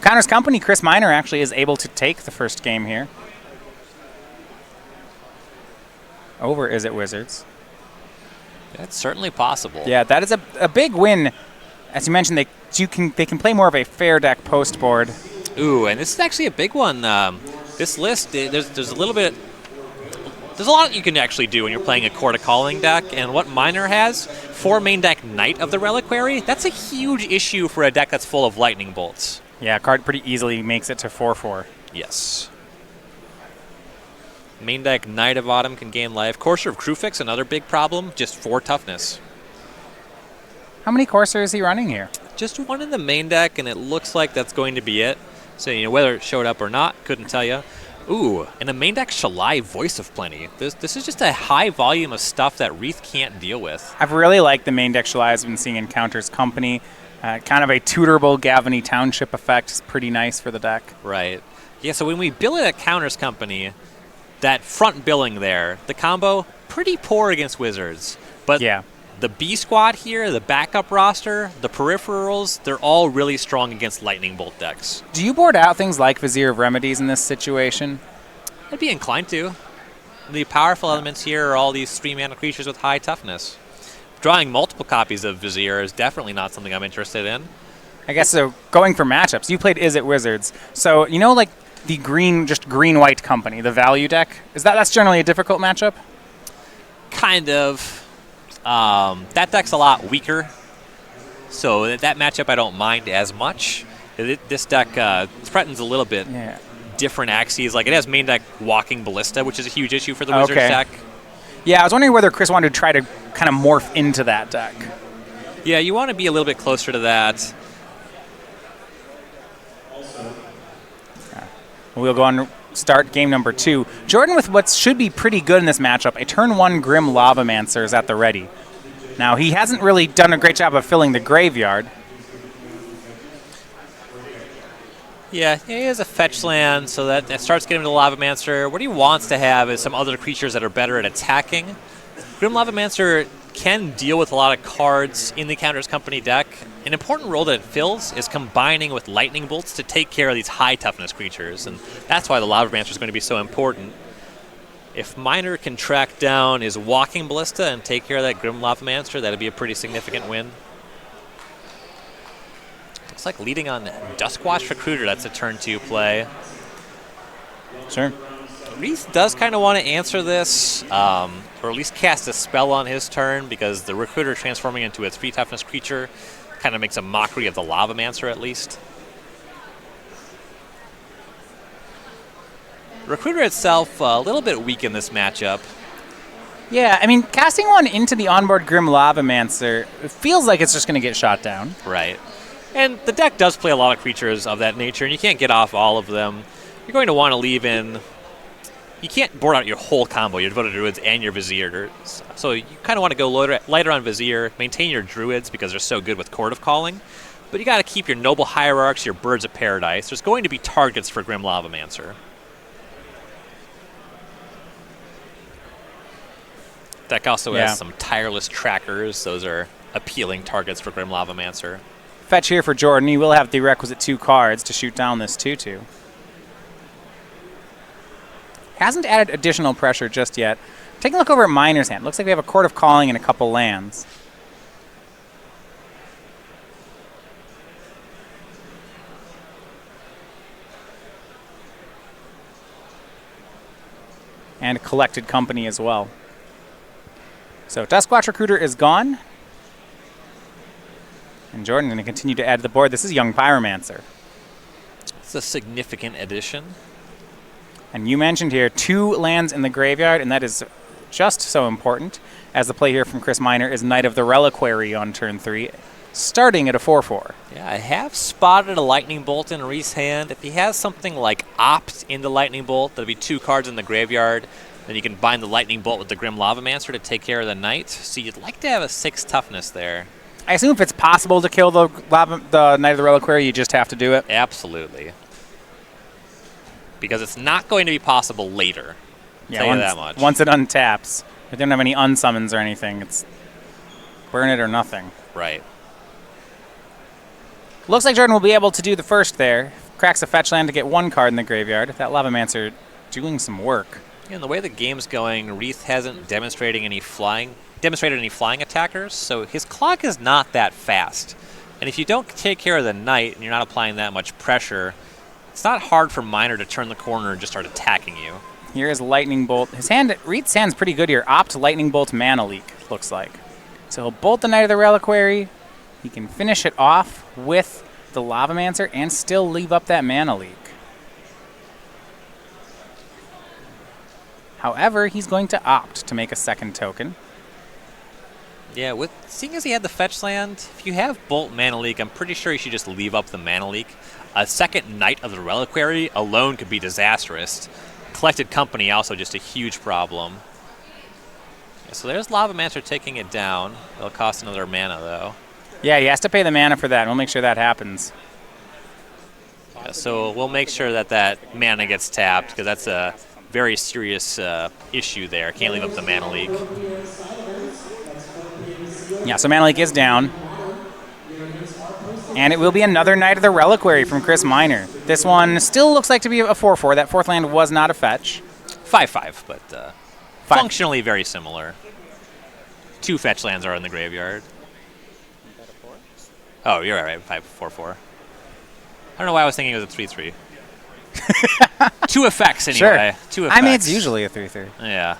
Connor's company, Chris Miner, actually is able to take the first game here. Over Is It Wizards. That's certainly possible. Yeah, that is a big win. As you mentioned, they can play more of a fair deck post board. Ooh, and this is actually a big one. This list, there's a little bit. There's a lot you can actually do when you're playing a Court of Calling deck, and what Miner has, 4 main deck Knight of the Reliquary, that's a huge issue for a deck that's full of lightning bolts. Yeah, card pretty easily makes it to 4/4. Yes. Main deck Knight of Autumn can gain life. Courser of Krufix, another big problem, just 4 toughness. How many Courser is he running here? Just 1 in the main deck, and it looks like that's going to be it. So, whether it showed up or not, couldn't tell you. Ooh, and a main deck Shalai, Voice of Plenty. This is just a high volume of stuff that Rieth can't deal with. I've really liked the main deck Shalai I've been seeing in Counter's Company. Kind of a tutorable Gavany Township effect is pretty nice for the deck. Right. Yeah, so when we bill it at Counter's Company, that front billing there, the combo, pretty poor against Wizards. But yeah. The B squad here, the backup roster, the peripherals, they're all really strong against Lightning Bolt decks. Do you board out things like Vizier of Remedies in this situation? I'd be inclined to. The powerful elements here are all these 3-mana creatures with high toughness. Drawing multiple copies of Vizier is definitely not something I'm interested in. I guess so. Going for matchups, you played Is It Wizards. So, like the green-white company, the value deck, that's generally a difficult matchup? Kind of. That deck's a lot weaker, so that matchup I don't mind as much. This deck threatens a little bit different axes. Like, it has main deck Walking Ballista, which is a huge issue for the Wizards deck. Yeah, I was wondering whether Chris wanted to try to kind of morph into that deck. Yeah, you want to be a little bit closer to that. We'll go on to start game number 2. Jordan with what should be pretty good in this matchup. A turn 1 Grim Lavamancer is at the ready. Now, he hasn't really done a great job of filling the graveyard. Yeah, he has a fetch land, so that starts getting him to Lavamancer. What he wants to have is some other creatures that are better at attacking. Grim Lavamancer can deal with a lot of cards in the Counter's Company deck. An important role that it fills is combining with Lightning Bolts to take care of these high toughness creatures, and that's why the Lavamancer is going to be so important. If Miner can track down his Walking Ballista and take care of that Grim Lavamancer, that'd be a pretty significant win. Looks like leading on Duskwatch Recruiter, that's a turn 2 play. Sure. Rieth does kind of want to answer this, or at least cast a spell on his turn, because the Recruiter transforming into a 3 toughness creature kind of makes a mockery of the Lavamancer at least. Recruiter itself a little bit weak in this matchup. Yeah, I mean, casting one into the onboard Grim Lavamancer, it feels like it's just going to get shot down. Right. And the deck does play a lot of creatures of that nature, and you can't get off all of them. You're going to want to leave in... You can't board out your whole combo, your Devoted Druids and your Vizier. So you kind of want to go lighter on Vizier, maintain your Druids because they're so good with Court of Calling, but you got to keep your Noble Hierarchs, your Birds of Paradise. There's going to be targets for Grim Lavamancer. Deck also has some Tireless Trackers. Those are appealing targets for Grim Lavamancer. Fetch here for Jordan. He will have the requisite 2 cards to shoot down this 2/2. Hasn't added additional pressure just yet. Taking a look over at Miner's hand. Looks like we have a Court of Calling and a couple lands. And Collected Company as well. So Duskwatch Recruiter is gone. And Jordan going to continue to add to the board. This is Young Pyromancer. It's a significant addition. And you mentioned here 2 lands in the graveyard, and that is just so important, as the play here from Chris Miner is Knight of the Reliquary on turn 3, starting at a 4/4. Yeah, I have spotted a Lightning Bolt in Rieth's hand. If he has something like Opt into Lightning Bolt, that'll be 2 cards in the graveyard. Then you can bind the Lightning Bolt with the Grim Lavamancer to take care of the Knight. So you'd like to have a 6 toughness there. I assume if it's possible to kill the Knight of the Reliquary, you just have to do it? Absolutely. Because it's not going to be possible later. Yeah, tell you that much. Once it untaps. If they don't have any unsummons or anything, it's burn it or nothing. Right. Looks like Jordan will be able to do the first there. cracks a fetch land to get 1 card in the graveyard. That Lavamancer doing some work. And the way the game's going, Rieth hasn't demonstrated any flying attackers, so his clock is not that fast. And if you don't take care of the knight and you're not applying that much pressure, it's not hard for Miner to turn the corner and just start attacking you. Here is Lightning Bolt. Rieth's hand's pretty good here. Opt Lightning Bolt Mana Leak, looks like. So he'll bolt the Knight of the Reliquary. He can finish it off with the Lavamancer and still leave up that Mana Leak. However, he's going to opt to make a second token. Yeah, seeing as he had the fetch land, if you have Bolt Mana Leak, I'm pretty sure you should just leave up the Mana Leak. A second Knight of the Reliquary alone could be disastrous. Collected Company also just a huge problem. Yeah, so there's Lavamancer taking it down. It'll cost another mana, though. Yeah, he has to pay the mana for that, and we'll make sure that happens. Yeah, so we'll make sure that mana gets tapped, because that's a very serious issue there. Can't leave up the Mana Leak. Yeah, so Mana Leak is down. And it will be another Knight of the Reliquary from Chris Miner. This one still looks like to be a 4/4. That 4th land was not a fetch. 5/5, but functionally very similar. 2 fetch lands are in the graveyard. Oh, you're right, 5/4/4. I don't know why I was thinking it was a 3/3. 2 effects anyway. Sure. 2 effects. I mean, it's usually a 3/3. Yeah.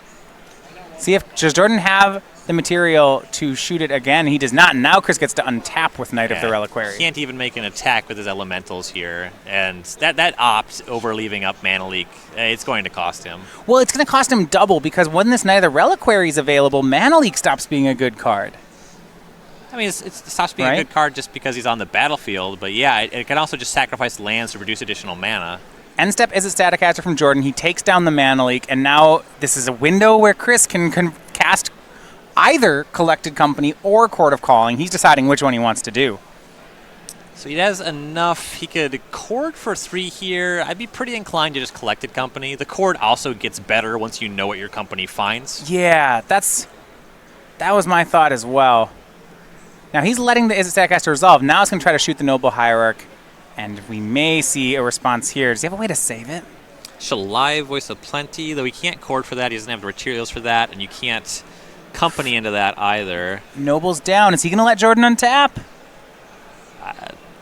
See, does Jordan have the material to shoot it again? He does not. Now Chris gets to untap with Knight of the Reliquary. Can't even make an attack with his elementals here. And that opt over leaving up Mana Leak, it's going to cost him. Well, it's going to cost him double, because when this Knight of the Reliquary is available, Mana Leak stops being a good card. I mean, it stops being a good card just because he's on the battlefield, but yeah, it can also just sacrifice lands to produce additional mana. End step is a Staticaster from Jordan. He takes down the Mana Leak, and now this is a window where Chris can cast either Collected Company or Court of Calling. He's deciding which one he wants to do. So he has enough. He could Chord for 3 here. I'd be pretty inclined to just Collected Company. The Chord also gets better once you know what your company finds. Yeah, that was my thought as well. Now he's letting the Staticaster resolve. Now it's going to try to shoot the Noble Hierarch, and we may see a response here. Does he have a way to save it? Shalai, Voice of Plenty, though he can't Chord for that. He doesn't have the materials for that, and you can't Company into that either. Noble's down. Is he going to let Jordan untap?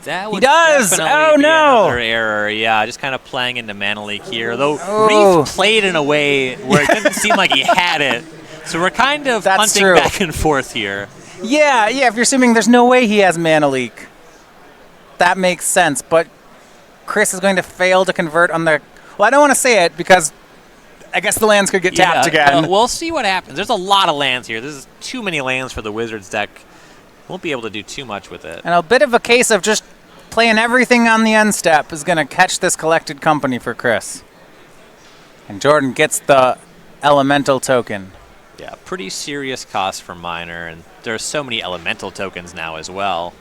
That would he does! definitely Oh, be no! another error. Yeah, just kind of playing into Mana Leak here. Though Rieth played in a way where it didn't seem like he had it. So we're kind of hunting back and forth here. Yeah, if you're assuming there's no way he has Mana Leak, that makes sense. But Chris is going to fail to convert on the... Well, I don't want to say it because I guess the lands could get tapped again. We'll see what happens. There's a lot of lands here. This is too many lands for the Wizards deck. Won't be able to do too much with it. And a bit of a case of just playing everything on the end step is going to catch this Collected Company for Chris. And Jordan gets the Elemental token. Yeah, pretty serious cost for Miner, and there are so many Elemental tokens now as well.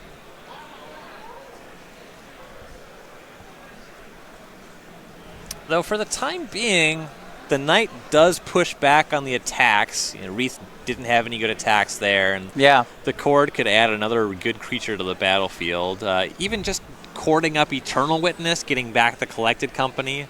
Though for the time being, the Knight does push back on the attacks. Rieth didn't have any good attacks there, and the Chord could add another good creature to the battlefield. Even just cording up Eternal Witness, getting back the Collected Company.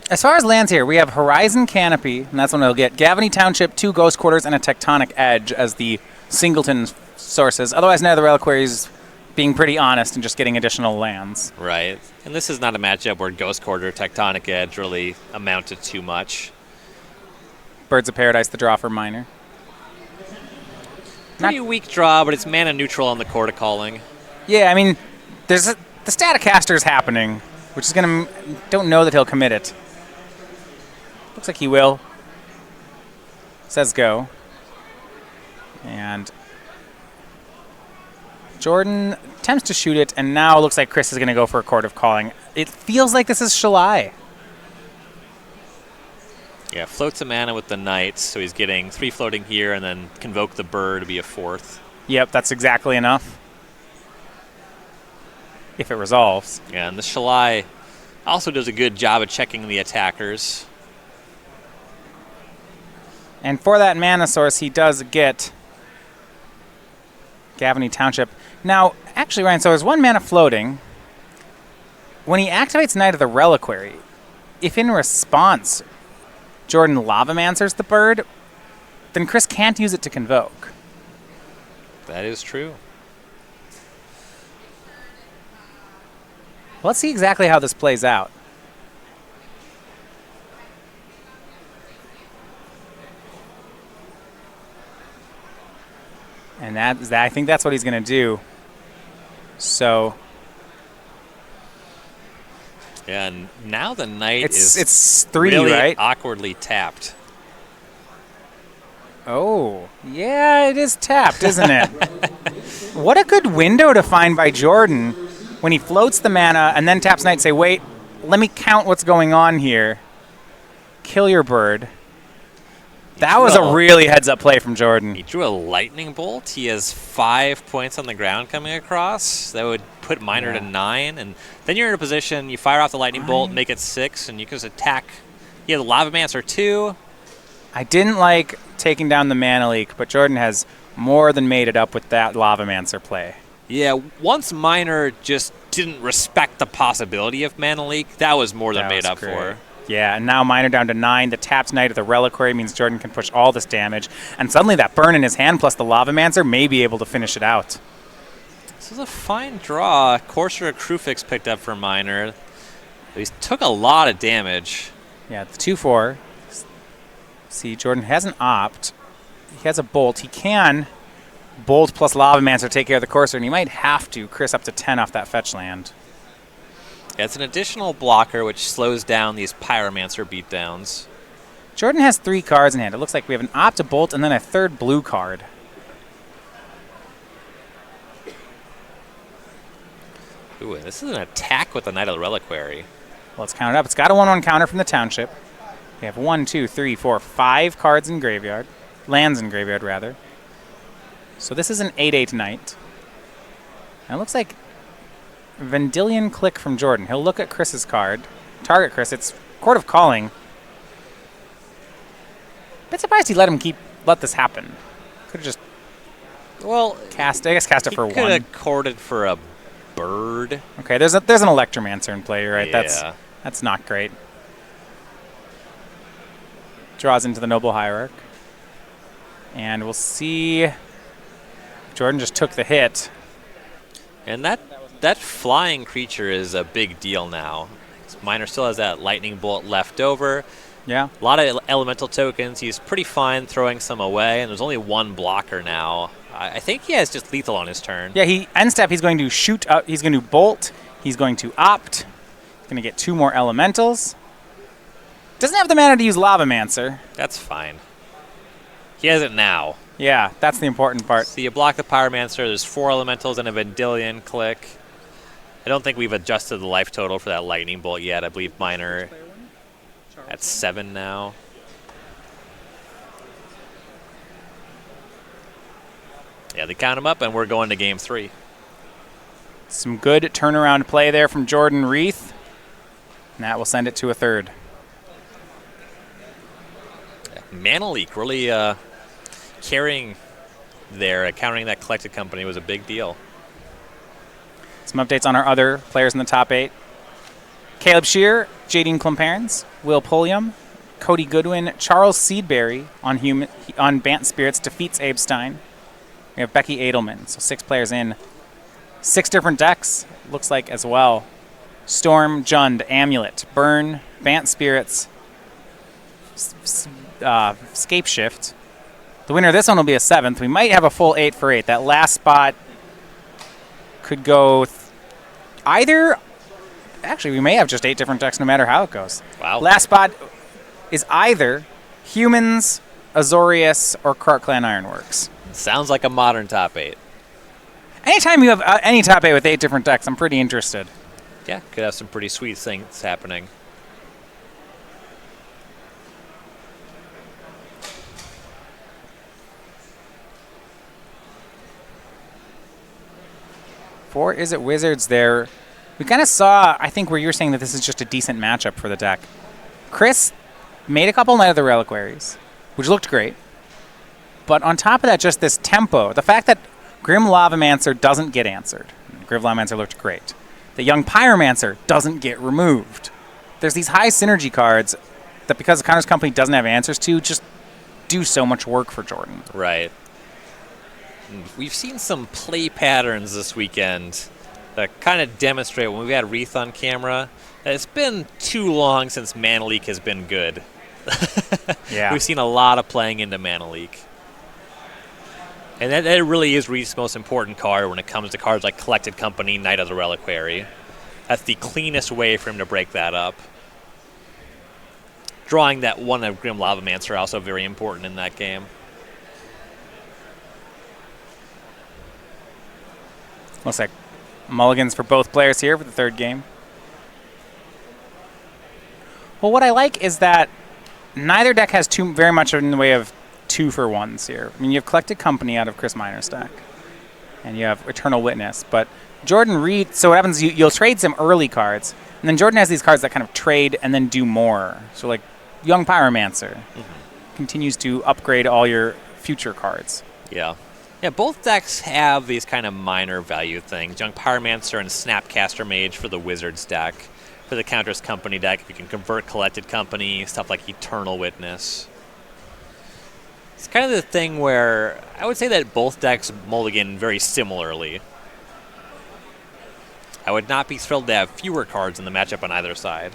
As far as lands here, we have Horizon Canopy, and that's one we'll get. Gavany Township, 2 Ghost Quarters, and a Tectonic Edge as the singleton sources. Otherwise, now the Reliquaries being pretty honest and just getting additional lands. Right. And this is not a matchup where Ghost Quarter or Tectonic Edge really amount to too much. Birds of Paradise, the draw for Miner. Pretty weak draw, but it's mana neutral on the Court of Calling. Yeah, I mean, the Staticaster is happening, which is going to... Don't know that he'll commit it. Looks like he will. Says go. And Jordan attempts to shoot it, and now it looks like Chris is going to go for a Court of Calling. It feels like this is Shalai. Yeah, floats a mana with the Knights, so he's getting 3 floating here, and then Convoke the Bird to be a 4th. Yep, that's exactly enough. If it resolves. Yeah, and the Shalai also does a good job of checking the attackers. And for that mana source, he does get Gavany Township. Now, actually, Ryan, so there's 1 mana floating. when he activates Knight of the Reliquary, if in response Jordan Lavamancers the bird, then Chris can't use it to Convoke. That is true. Let's see exactly how this plays out. And I think that's what he's going to do. So yeah, and now the knight it's 3, really right? awkwardly tapped. Oh, yeah, it is tapped, isn't it? What a good window to find by Jordan when he floats the mana and then taps Knight, say, wait, let me count what's going on here. Kill your bird. That was a really heads-up play from Jordan. He drew a lightning bolt. He has 5 points on the ground coming across. That would put Miner to 9. And then you're in a position, you fire off the lightning bolt, make it 6, and you can just attack. You have the Lavamancer 2. I didn't like taking down the Mana Leak, but Jordan has more than made it up with that Lavamancer play. Yeah, once Miner just didn't respect the possibility of Mana Leak, that was more than made up for. Yeah, and now Miner down to 9. The tapped Knight of the Reliquary means Jordan can push all this damage. And suddenly that burn in his hand plus the Lavamancer may be able to finish it out. This is a fine draw. Courser Crufix picked up for Miner. He took a lot of damage. Yeah, the 2-4. See, Jordan has an opt. He has a bolt. He can bolt plus Lavamancer take care of the Courser, and he might have to Chris up to 10 off that fetch land. Yeah, it's an additional blocker which slows down these Pyromancer beatdowns. Jordan has 3 cards in hand. It looks like we have an opt, a bolt, and then a third blue card. Ooh, this is an attack with the Knight of the Reliquary. Well, let's count it up. It's got a 1/1 counter from the Township. We have 1, 2, 3, 4, 5 cards in graveyard. Lands in graveyard, rather. So this is an 8/8 Knight. And it looks like Vendilion Click from Jordan. He'll look at Chris's card. Target Chris. It's Court of Calling. Bit surprised he let this happen. Could have just cast it for 1. He could have courted for a bird. Okay, there's an Electromancer in play, right? Yeah. That's not great. Draws into the Noble Hierarch. And we'll see. Jordan just took the hit. And that flying creature is a big deal now. Miner still has that lightning bolt left over. Yeah. A lot of elemental tokens. He's pretty fine throwing some away, and there's only 1 blocker now. I think he has just lethal on his turn. Yeah, end step, he's going to shoot up. He's going to bolt. He's going to opt. He's going to get 2 more elementals. Doesn't have the mana to use Lavamancer. That's fine. He has it now. Yeah, that's the important part. So you block the Pyromancer. There's 4 elementals and a Vendilion Click. I don't think we've adjusted the life total for that lightning bolt yet. I believe Miner at 7 now. Yeah, they count him up, and we're going to game 3. Some good turnaround play there from Jordan Rieth. And that will send it to a 3rd. Mana Leak really carrying there, countering that collected company was a big deal. Some updates on our other players in the top 8. Caleb Shear, Jadine Klimperns, Will Pulliam, Cody Goodwin, Charles Seedberry on Bant Spirits defeats Abe Stein. We have Becky Edelman, so 6 players in. 6 different decks, looks like as well. Storm, Jund, Amulet, Burn, Bant Spirits, Scape Shift. The winner of this one will be a 7th. We might have a full 8 for 8. That last spot could go either. Actually, we may have just 8 different decks no matter how it goes. Wow. Last spot is either Humans, Azorius, or Krark Clan Ironworks. Sounds like a modern top 8. Anytime you have any top 8 with 8 different decks, I'm pretty interested. Yeah, could have some pretty sweet things happening. For Is It Wizards there, we kind of saw, I think, where you're saying that this is just a decent matchup for the deck. Chris made a couple Knight of the Reliquaries, which looked great. But on top of that, just this tempo, the fact that Grim Lavamancer doesn't get answered. Grim Lavamancer looked great. the Young Pyromancer doesn't get removed. There's these high synergy cards that, because the Counters Company doesn't have answers to, just do so much work for Jordan. Right. We've seen some play patterns this weekend that kind of demonstrate, when we've had Rieth on camera, that it's been too long since Mana Leak has been good. Yeah. We've seen a lot of playing into Mana Leak. And that really is Rieth's most important card when it comes to cards like Collected Company, Knight of the Reliquary. That's the cleanest way for him to break that up. Drawing that one of Grim Lavamancer also very important in that game. Looks like mulligans for both players here for the third game. Well, what I like is that neither deck has too very much in the way of 2-for-1s here. I mean, you have Collected Company out of Chris Miner's deck, and you have Eternal Witness. But Jordan Rieth, so what happens, you'll trade some early cards, and then Jordan has these cards that kind of trade and then do more. So like Young Pyromancer continues to upgrade all your future cards. Yeah. Yeah, both decks have these kind of minor value things. Young Pyromancer and Snapcaster Mage for the Wizards deck. For the Counters Company deck, you can convert Collected Company, stuff like Eternal Witness. It's kind of the thing where I would say that both decks mulligan very similarly. I would not be thrilled to have fewer cards in the matchup on either side.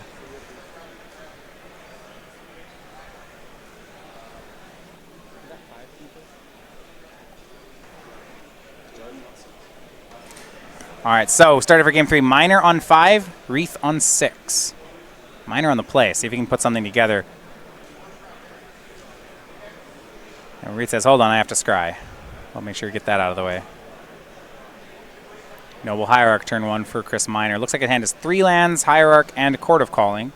All right, so started for game 3. Miner on 5, Rieth on 6. Miner on the play. See if he can put something together. And Rieth says, hold on, I have to scry. I'll make sure you get that out of the way. Noble Hierarch, turn 1 for Chris Miner. Looks like his hand is 3 lands, Hierarch, and a Court of Calling.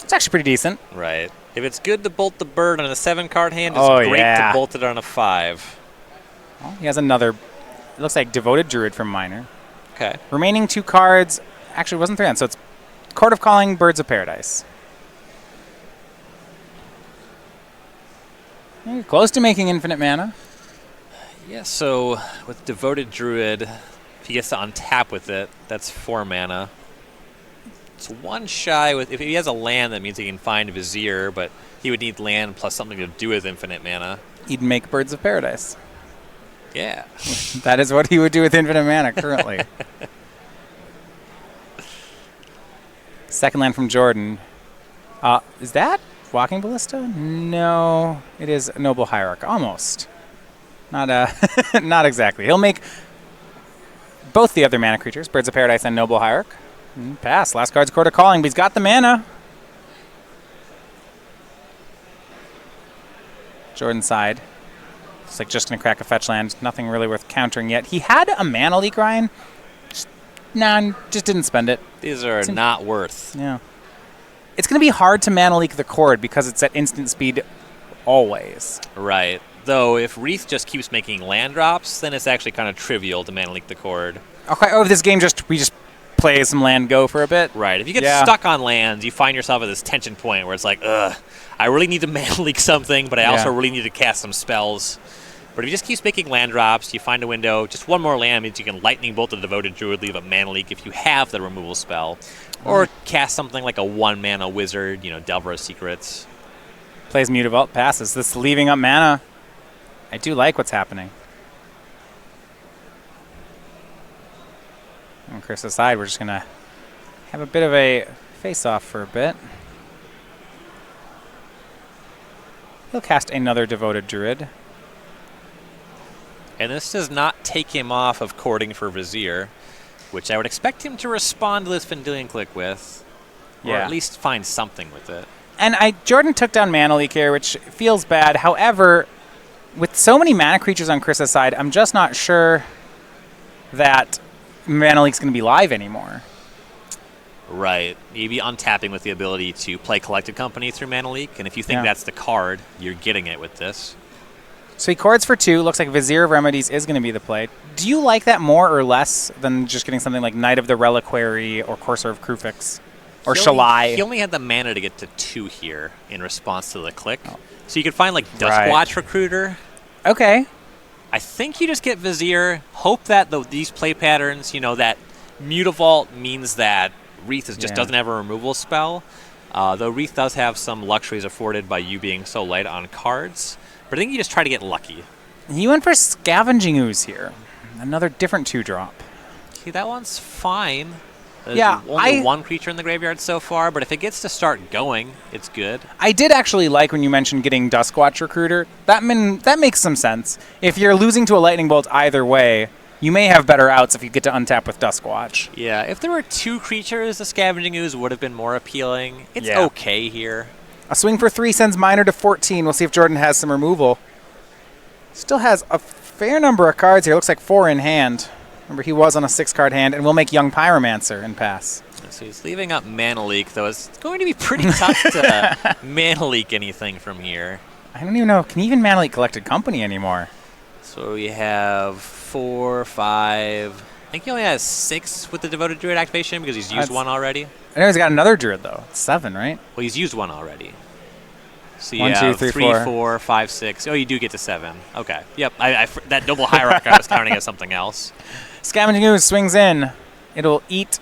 It's actually pretty decent. Right. If it's good to bolt the bird on a 7-card hand, it's great to bolt it on a 5. Well, he has another, it looks like Devoted Druid from Miner. Okay. Remaining 2 cards, actually it wasn't 3 lands, so it's Court of Calling, Birds of Paradise. You're close to making infinite mana. Yeah, so with Devoted Druid, if he gets to untap with it, that's 4 mana. It's 1 shy with, if he has a land, that means he can find Vizier, but he would need land plus something to do with infinite mana. He'd make Birds of Paradise. Yeah. That is what he would do with infinite mana currently. Second land from Jordan. Is that Walking Ballista? No, it is Noble Hierarch. Almost. Not not exactly. He'll make both the other mana creatures, Birds of Paradise and Noble Hierarch. Pass. Last card's Court of Calling, but he's got the mana. Jordan's side. It's like just going to crack a fetch land. Nothing really worth countering yet. He had a Mana Leak, Ryan. Just didn't spend it. These are not worth. Yeah. It's going to be hard to Mana Leak the Chord because it's at instant speed always. Right. Though if Rieth just keeps making land drops, then it's actually kind of trivial to Mana Leak the Chord. Okay. Oh, this game we just play some land go for a bit? Right. If you get stuck on lands, you find yourself at this tension point where it's like, ugh, I really need to Mana Leak something, but I also really need to cast some spells. But if you just keep making land drops, you find a window, just 1 more land means you can Lightning Bolt the Devoted Druid, leave a Mana Leak if you have the removal spell. Or cast something like a 1-mana wizard, Delver of Secrets. Plays Mutavault, passes. This leaving up mana. I do like what's happening. On Chris's side, we're just going to have a bit of a face-off for a bit. He'll cast another Devoted Druid. And this does not take him off of courting for Vizier, which I would expect him to respond to this Vendilion Click with, or at least find something with it. And Jordan took down Mana Leak here, which feels bad. However, with so many mana creatures on Chris's side, I'm just not sure that Mana Leak's going to be live anymore. Right. You'd be untapping with the ability to play Collected Company through Mana Leak, and if you think that's the card, you're getting it with this. So he chords for 2. Looks like Vizier of Remedies is going to be the play. Do you like that more or less than just getting something like Knight of the Reliquary or Courser of Krufix or Shalai? He only had the mana to get to 2 here in response to the click. Oh. So you could find like Duskwatch Recruiter. Okay. I think you just get Vizier, hope that these play patterns, that Mutavault means that Rieth just Yeah. doesn't have a removal spell, though Rieth does have some luxuries afforded by you being so light on cards. But I think you just try to get lucky. He went for Scavenging Ooze here. Another different 2-drop. See, that one's fine. There's Yeah, only one creature in the graveyard so far, but if it gets to start going, it's good. I did actually like when you mentioned getting Duskwatch Recruiter. That makes some sense. If you're losing to a Lightning Bolt either way, you may have better outs if you get to untap with Duskwatch. Yeah, if there were 2 creatures, the Scavenging Ooze would have been more appealing. It's Yeah. okay here. A swing for 3 sends Miner to 14. We'll see if Jordan has some removal. Still has a fair number of cards here. Looks like 4 in hand. Remember, he was on a 6-card hand, and we'll make Young Pyromancer and pass. So he's leaving up Mana Leak, though it's going to be pretty tough to Mana Leak anything from here. I don't even know. Can you even Mana Leak Collected Company anymore? So we have 4, 5. I think he only has 6 with the Devoted Druid activation because he's used That's- one already. I know he's got another Druid, though. It's 7, right? Well, he's used one already. So you 1, 2, have 3, 3, 4. 4, 5, 6. Oh, you do get to 7. Okay. Yep. That double hierarchy I was counting as something else. Scavenging Ooze swings in. It'll eat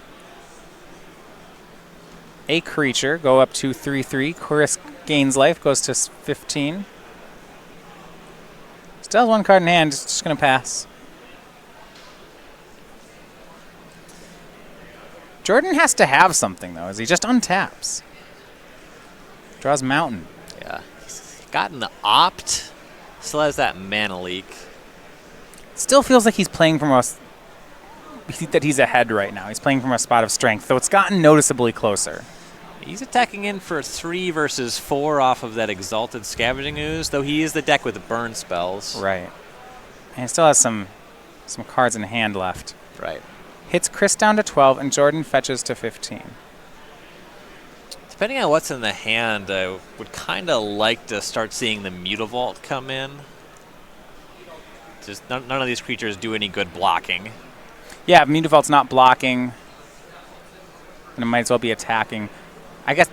a creature. Go up to 3/3. Chris gains life. Goes to 15. Still has 1 card in hand. Just going to pass. Jordan has to have something, though, as he just untaps. Draws Mountain. Yeah. He's gotten the Opt. Still has that Mana Leak. Still feels like he's playing from that he's ahead right now. He's playing from a spot of strength, though it's gotten noticeably closer. He's attacking in for 3 versus 4 off of that Exalted Scavenging Ooze, though he is the deck with the burn spells. Right. And he still has some cards in hand left. Right. Hits Chris down to 12, and Jordan fetches to 15. Depending on what's in the hand, I would kind of like to start seeing the Mutavault come in. Just none of these creatures do any good blocking. Yeah, Mutavault's not blocking, and it might as well be attacking. I guess.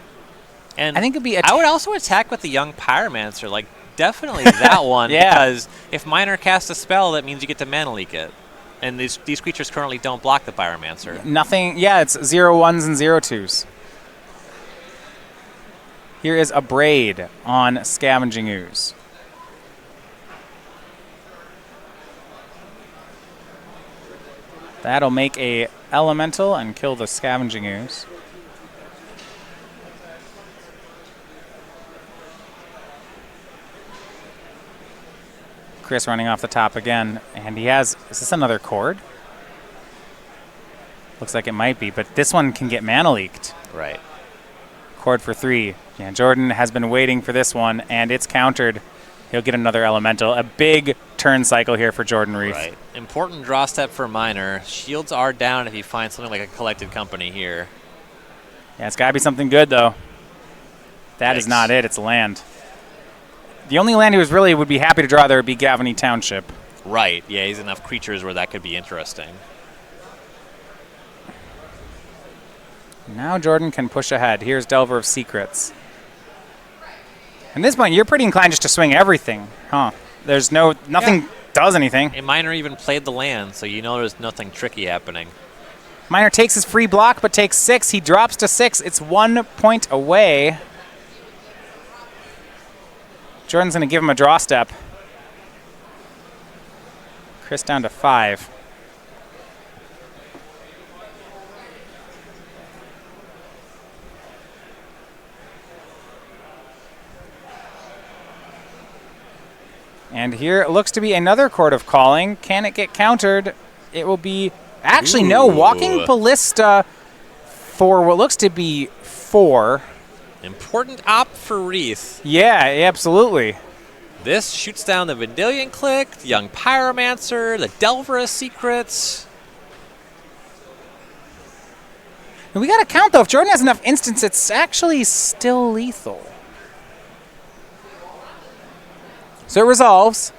And I think it'd be. I would also attack with the Young Pyromancer, like definitely that one. Yeah. Because if Miner casts a spell, that means you get to Mana Leak it. And these creatures currently don't block the Pyromancer. Nothing. Yeah, it's 0/1s and 0/2s. Here is a Braid on Scavenging Ooze. That'll make a Elemental and kill the Scavenging Ooze. Chris running off the top again, and he has, is this another Chord? Looks like it might be, but this one can get Mana Leaked. Right. Chord for 3. Yeah, Jordan has been waiting for this one, and it's countered. He'll get another Elemental. A big turn cycle here for Jordan Rieth. Right. Important draw step for Miner. Shields are down if he finds something like a Collected Company here. Yeah, it's got to be something good, though. That is not it. It's land. The only land he would be happy to draw there would be Gavany Township. Right. Yeah, he's enough creatures where that could be interesting. Now Jordan can push ahead. Here's Delver of Secrets. At this point, you're pretty inclined just to swing everything, huh? There's nothing does anything. And Miner even played the land, so you know there's nothing tricky happening. Miner takes his free block, but takes 6. He drops to 6. It's 1 point away. Jordan's going to give him a draw step. Chris down to 5. And here it looks to be another Chord of Calling. Can it get countered? It will be... Actually, no. Walking Ballista for what looks to be 4. Important op for Rieth. Yeah, absolutely. This shoots down the Vendilion Click, the Young Pyromancer, the Delver of Secrets. And we got to count, though. If Jordan has enough instants, it's actually still lethal. So it resolves.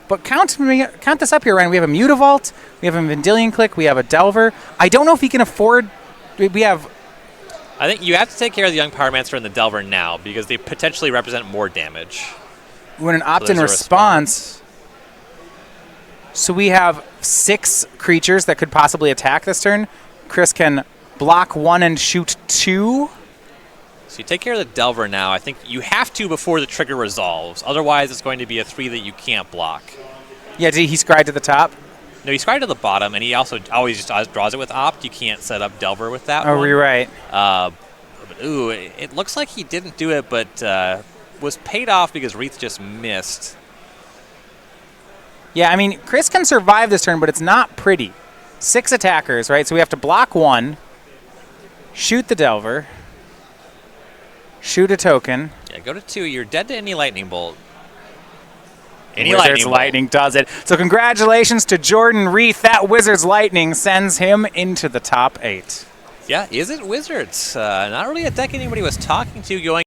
But count this up here, Ryan. We have a Mutavault, we have a Vendilion Click, we have a Delver. I don't know if he can afford... We have... I think you have to take care of the Young Pyromancer and the Delver now because they potentially represent more damage. When an opt-in there's a response... So we have 6 creatures that could possibly attack this turn. Chris can block 1 and shoot 2. So you take care of the Delver now. I think you have to before the trigger resolves. Otherwise, it's going to be a 3 that you can't block. Yeah, he scryed to the top. No, he scryed to the bottom, and he also always just draws it with Opt. You can't set up Delver with that one. Oh, you're right. But, ooh, it looks like he didn't do it, but was paid off because Rieth just missed. Yeah, I mean, Chris can survive this turn, but it's not pretty. 6 attackers, right? So we have to block 1, shoot the Delver, shoot a token. Yeah, go to 2. You're dead to any Lightning Bolt. Wizard's Lightning does it. So congratulations to Jordan Rieth. That Wizard's Lightning sends him into the top 8. Yeah, is it Wizards? Not really a deck anybody was talking to going